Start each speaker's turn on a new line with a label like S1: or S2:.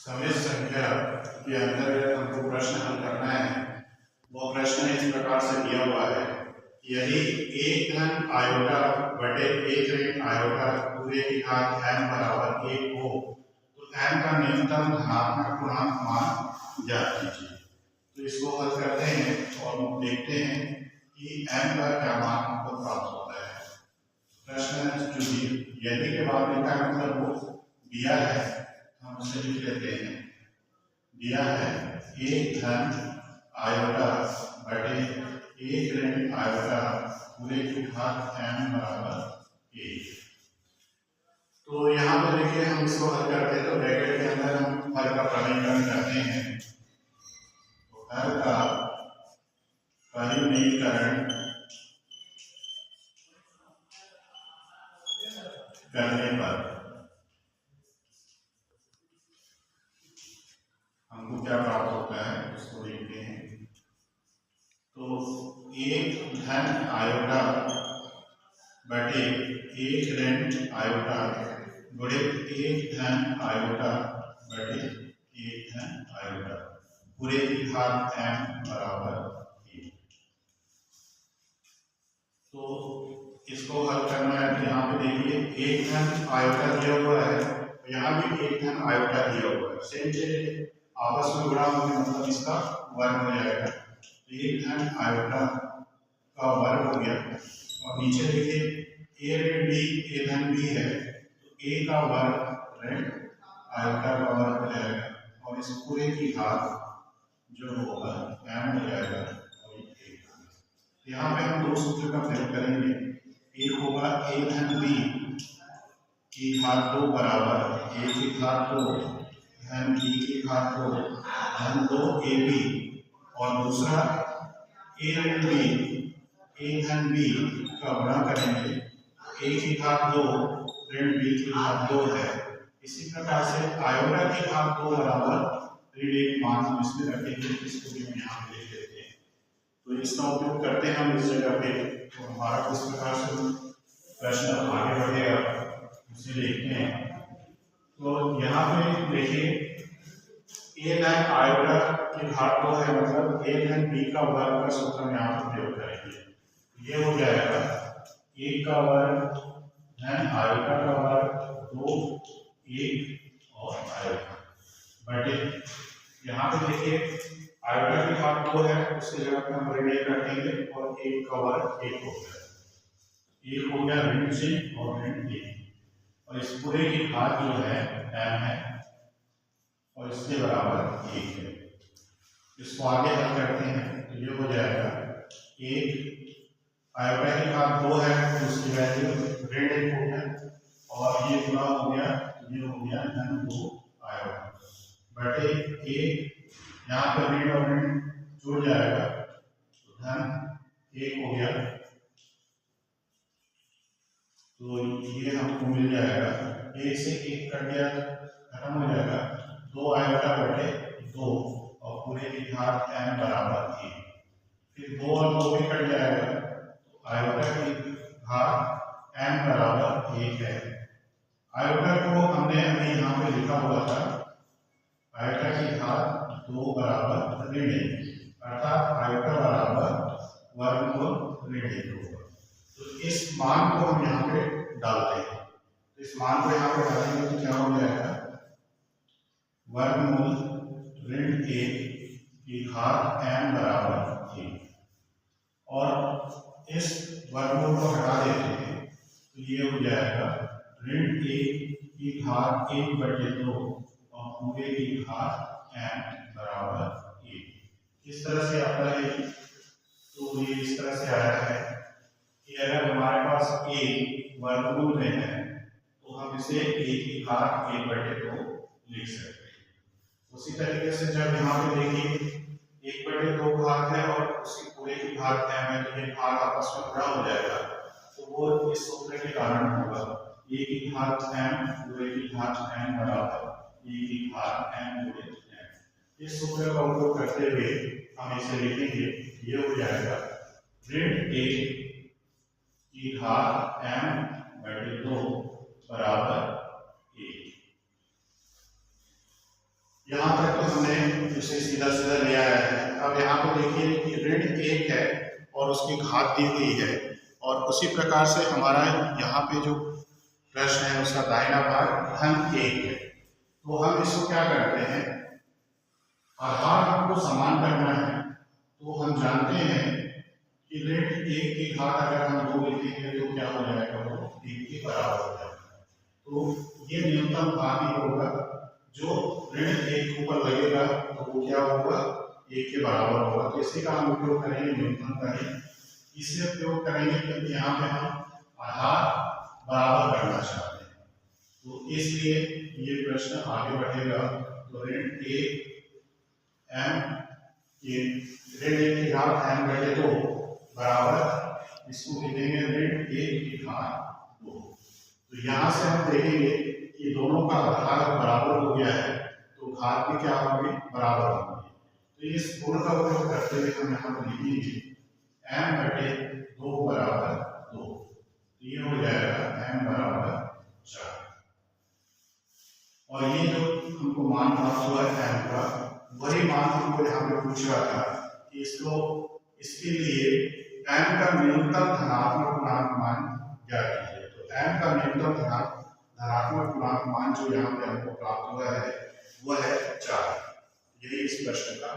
S1: समित संख्या के अंतर्गत हमको प्रश्न हल करना है। वो प्रश्न इस प्रकार से दिया हुआ है, यदि एक धन आयोटा बटे एक ऋण आयोटा पूरे की घात m बराबर 1 हो तो m का न्यूनतम धनात्मक पूर्णांक मान ज्ञात कीजिए। तो इसको हल करते हैं और देखते हैं कि m का क्या मान हमको प्राप्त होता है। प्रश्न जो यदि के बाद लिखा है मतलब वो दिया है, हम उसे लिख लेते हैं। दिया है एक धन आयोटा बटे एक ऋण आयोटा पूरे की घात m बराबर 1। तो यहाँ पर देखिए हम इसको हल करते हैं तो ब्रैकेट के अंदर हम हल का परिमीकरण करते हैं। तो हल का परिमीकरण करने पर हमको क्या प्राप्त होता है उसको देखते हैं। तो एक धन आयोटा बटे एक ऋण आयोटा गुणे एक धन आयोटा बटे एक धन आयोटा पूरे की घात m बराबर 1। तो इसको हल करना है तो यहाँ पे देखिए एक धन आयोटा दिया हुआ है, तो यहाँ भी एक धन आयोटा दिया हुआ है, सेम चीज आपस में गुणा होने मतलब इसका वर्ग हो जाएगा। तो एक धन आयोटा का वर्ग हो गया और नीचे देखिए ए ऋण बी ए धन बी है तो ए का वर्ग ऋण आयोटा का वर्ग हो जाएगा और इस पूरे की घात जो होगा m हो जाएगा। यहाँ पे हम दो सूत्र का प्रयोग करेंगे। एक होगा ए धन बी की घात 2 बराबर ए की घात 2 धन बी की घात 2 धन 2 ए बी और दूसरा ए ऋण बी ए धन बी का गुणा करेंगे। ए की घात 2 ऋण बी की घात 2 है। इसी प्रकार से आयोटा की घात 2 बराबर ऋण 1 मान हम इसमें रखेंगे, इसको भी हम यहाँ पे लिख लेते हैं। तो इसका उपयोग करते हैं हम इस जगह पे। तो हमारा किस प्रकार से प्रश्न आगे बढ़ेगा उसे देखते हैं। तो यहाँ पे देखिए ए धन आयोटा की घात 2 है मतलब ए धन बी का वर्ग का सूत्र हम यहाँ पे प्रयोग करेंगे। ये हो जाएगा एक का वर्ग धन आयोटा का वर्ग 2 1 और आयोटा बटे यहाँ पे देखिए आयोटा की घात 2 है उसकी जगह पे हम ऋण 1 रखेंगे और एक का वर्ग 1 हो गया, एक हो गया ऋण से और ऋण 1 और इस पूरे की घात जो है m है और इसके बराबर 1 है। इसको आगे हल करते हैं तो ये हो जाएगा एक आयोटा की घात 2 है तो उसकी वैल्यू ऋण 1 हो गया और ये गुणा हो गया, ये हो गया धन 2 आयोटा बटे एक, यहाँ पर ऋण और ऋण जुड़ जाएगा तो धन 1 हो गया। तो ये हमको मिल जाएगा एक से एक कट गया खत्म हो जाएगा 2 आयोटा बटे 2 और पूरे की घात m बराबर 1। फिर 2 और 2 भी कट जाएगा तो आयोटा की घात m बराबर 1 है। आयोटा को हमने अभी यहाँ पे लिखा हुआ था आयोटा की घात 2 बराबर ऋण 1 अर्थात आयोटा बराबर वर्गमूल ऋण 1 होगा। तो इस मान को हम यहाँ पे डालते हैं। तो इस मान को यहाँ पे डालेंगे तो क्या हो जाएगा वर्गमूल ऋण 1 की घात m बराबर 1 और इस वर्गमूल को हटा देते हैं तो ये हो जाएगा ऋण 1 की घात 1 बटे 2 और पूरे की घात m बराबर 1। इस तरह से आता है। तो ये इस तरह से आया है कि अगर हमारे पास a वर्गमूल में है तो हम इसे a की घात 1 बटे 2 लिख सकते हैं। उसी तरीके से जब यहाँ पे देखिए 1 बटे 2 घात है और उसकी पूरे की घात m है तो ये घात आपस में गुणा हो जाएगा तो वो इस सूत्र के कारण होगा a की घात m पूरे की घात m बराबर a की घात m गुणे m। इस सूत्र का उपयोग करते हुए हम इसे लिखेंगे, ये हो जाएगा ऋण 1 की घात m बटे 2 बराबर 1। यहाँ तक तो हमने उसे सीधा सीधा ले आया है। अब यहाँ पे देखिए कि ऋण 1 है और उसकी घात दी हुई है, और उसी प्रकार से हमारा यहाँ पे जो प्रश्न है उसका दाहिना भाग धन 1 है। तो हम इसको क्या करते हैं, आधार हमको समान करना है। तो हम जानते हैं कि ऋण 1 की घात अगर हम 2 लिखेंगे तो क्या हो जाएगा, वो 1 के बराबर हो जाएगा। तो ये न्यूनतम भाग ही होगा, जो ऋण 1 के ऊपर लगेगा तो वो क्या होगा, 1 के बराबर होगा। तो इसी का हम उपयोग करेंगे, न्यूनतम का ही इसे उपयोग करेंगे क्योंकि यहाँ पे हम आधार बराबर करना चाहते हैं। तो इसलिए ये प्रश्न आगे बढ़ेगा। तो ऋण 1 m, ये ऋण 1 की घात m बटे 2 बराबर, इसको लिखेंगे ऋण 1 की घात 2। तो यहाँ से हम देखेंगे कि दोनों का आधार बराबर हो गया है, तो घात भी क्या होगी, बराबर होगी। तो इस गुण का उपयोग करते हुए हम यहाँ पर लिखेंगे m बटे 2 बराबर 2। तो ये हो जाएगा m बराबर 4। और ये जो हमको मान प्राप्त हुआ है m का, वही मान हमको यहाँ पे पूछ रहा था कि इसके लिए m का न्यूनतम धनात्मक पूर्णांक मान ज्ञात कीजिए। तो m का न्यूनतम धनात्मक पूर्णांक मान जो यहाँ पे हमको प्राप्त हुआ है वह है 4। यही इस प्रश्न का